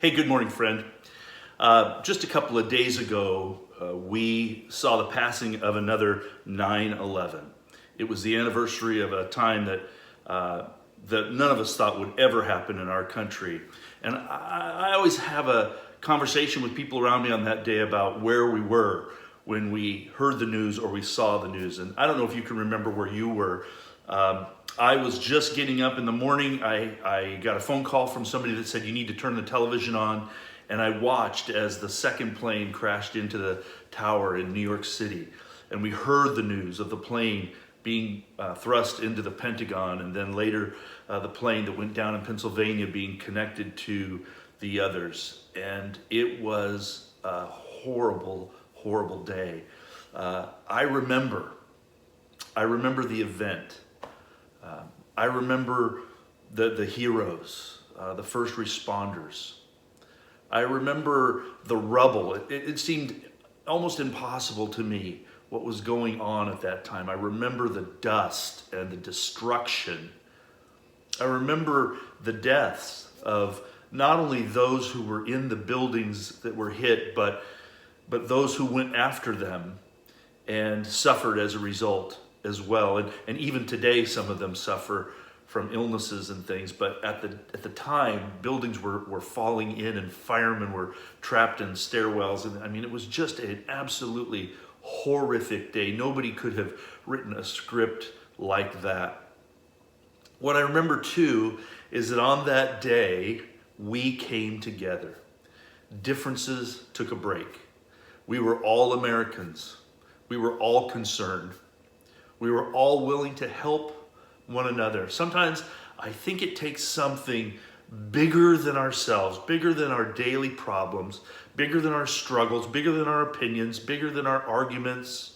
Hey, good morning, friend. Just a couple of days ago, we saw the passing of another 9/11. It was the anniversary of a time that none of us thought would ever happen in our country. And I always have a conversation with people around me on that day about where we were when we heard the news or we saw the news. And I don't know if you can remember where you were. I was just getting up in the morning. I got a phone call from somebody that said, you need to turn the television on. And I watched as the second plane crashed into the tower in New York City. And we heard the news of the plane being thrust into the Pentagon, and then later the plane that went down in Pennsylvania being connected to the others. And it was a horrible, horrible day. I remember the event. I remember the heroes, the first responders. I remember the rubble. It seemed almost impossible to me what was going on at that time. I remember the dust and the destruction. I remember the deaths of not only those who were in the buildings that were hit, but those who went after them and suffered as a result as well. And even today, some of them suffer from illnesses and things. But at the time, buildings were falling in and firemen were trapped in stairwells. And I mean, it was just an absolutely horrific day. Nobody could have written a script like that. What I remember too is that on that day, we came together. Differences took a break. We were all Americans. We were all concerned. We were all willing to help one another. Sometimes I think it takes something bigger than ourselves, bigger than our daily problems, bigger than our struggles, bigger than our opinions, bigger than our arguments,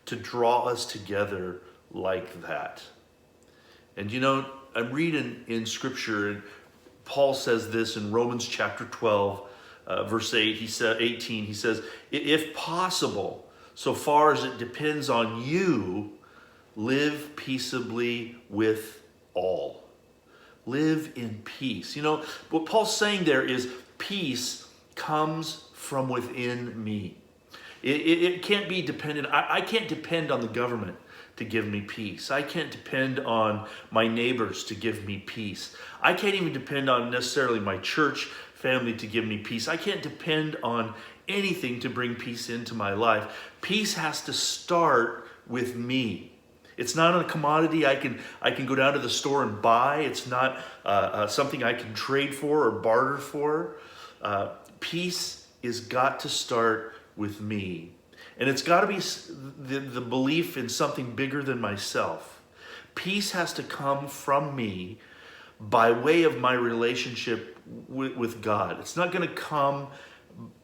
to draw us together like that. And you know, I'm reading in Scripture, and Paul says this in Romans chapter 12, verse 8, 18, he says, if possible, so far as it depends on you, live peaceably with all. Live in peace. You know, what Paul's saying there is peace comes from within me. It can't be dependent. I can't depend on the government to give me peace. I can't depend on my neighbors to give me peace. I can't even depend on necessarily my church family to give me peace. I can't depend on anything to bring peace into my life. Peace has to start with me. It's not a commodity I can go down to the store and buy. It's not something I can trade for or barter for. Peace is got to start with me. And it's got to be the belief in something bigger than myself. Peace has to come from me by way of my relationship with God. It's not going to come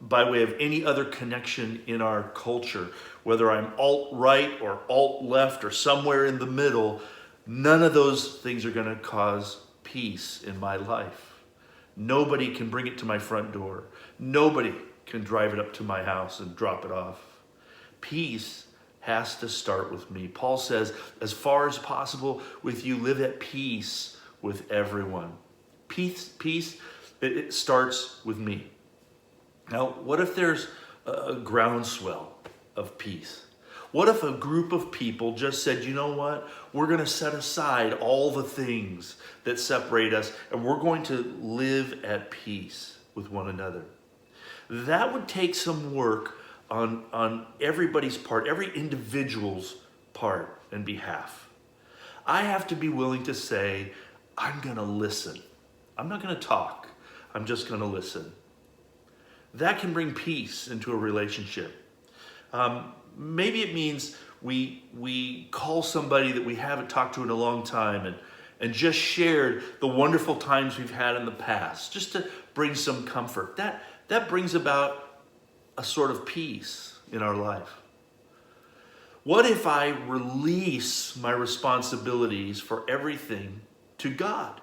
by way of any other connection in our culture. Whether I'm alt-right or alt-left or somewhere in the middle, none of those things are going to cause peace in my life. Nobody can bring it to my front door. Nobody can drive it up to my house and drop it off. Peace has to start with me. Paul says, as far as possible with you, live at peace with everyone. Peace, it starts with me. Now, what if there's a groundswell of peace? What if a group of people just said, you know what? We're going to set aside all the things that separate us, and we're going to live at peace with one another. That would take some work on everybody's part, every individual's part and behalf. I have to be willing to say, I'm going to listen. I'm not going to talk. I'm just going to listen. That can bring peace into a relationship. Maybe it means we call somebody that we haven't talked to in a long time and just shared the wonderful times we've had in the past, just to bring some comfort. That brings about a sort of peace in our life. What if I release my responsibilities for everything to God?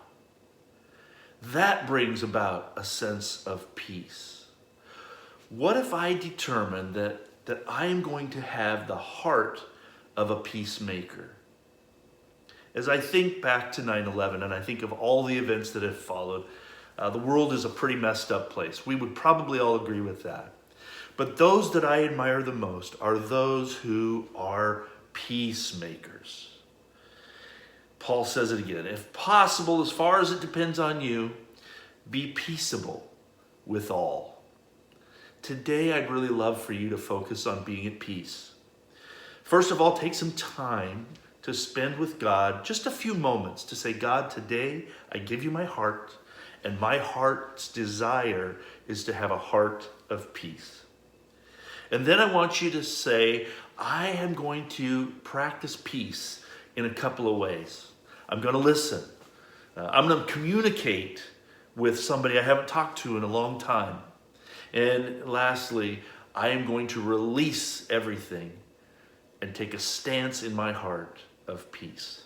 That brings about a sense of peace. What if I determine that I am going to have the heart of a peacemaker? As I think back to 9/11 and I think of all the events that have followed, The world is a pretty messed up place. We would probably all agree with that. But those that I admire the most are those who are peacemakers. Paul says it again, if possible, as far as it depends on you, be peaceable with all. Today, I'd really love for you to focus on being at peace. First of all, take some time to spend with God, just a few moments to say, God, today I give you my heart, and my heart's desire is to have a heart of peace. And then I want you to say, I am going to practice peace in a couple of ways. I'm going to listen. I'm going to communicate with somebody I haven't talked to in a long time. And lastly, I am going to release everything and take a stance in my heart of peace.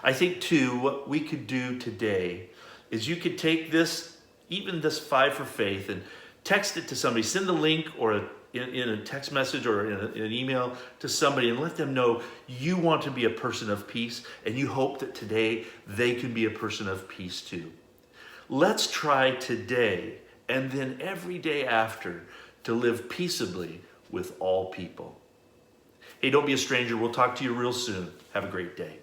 I think too, what we could do today is you could take this, even this 5 for Faith, and text it to somebody. Send the link or in a text message or in an email to somebody and let them know you want to be a person of peace and you hope that today they can be a person of peace too. Let's try today and then every day after to live peaceably with all people. Hey, don't be a stranger. We'll talk to you real soon. Have a great day.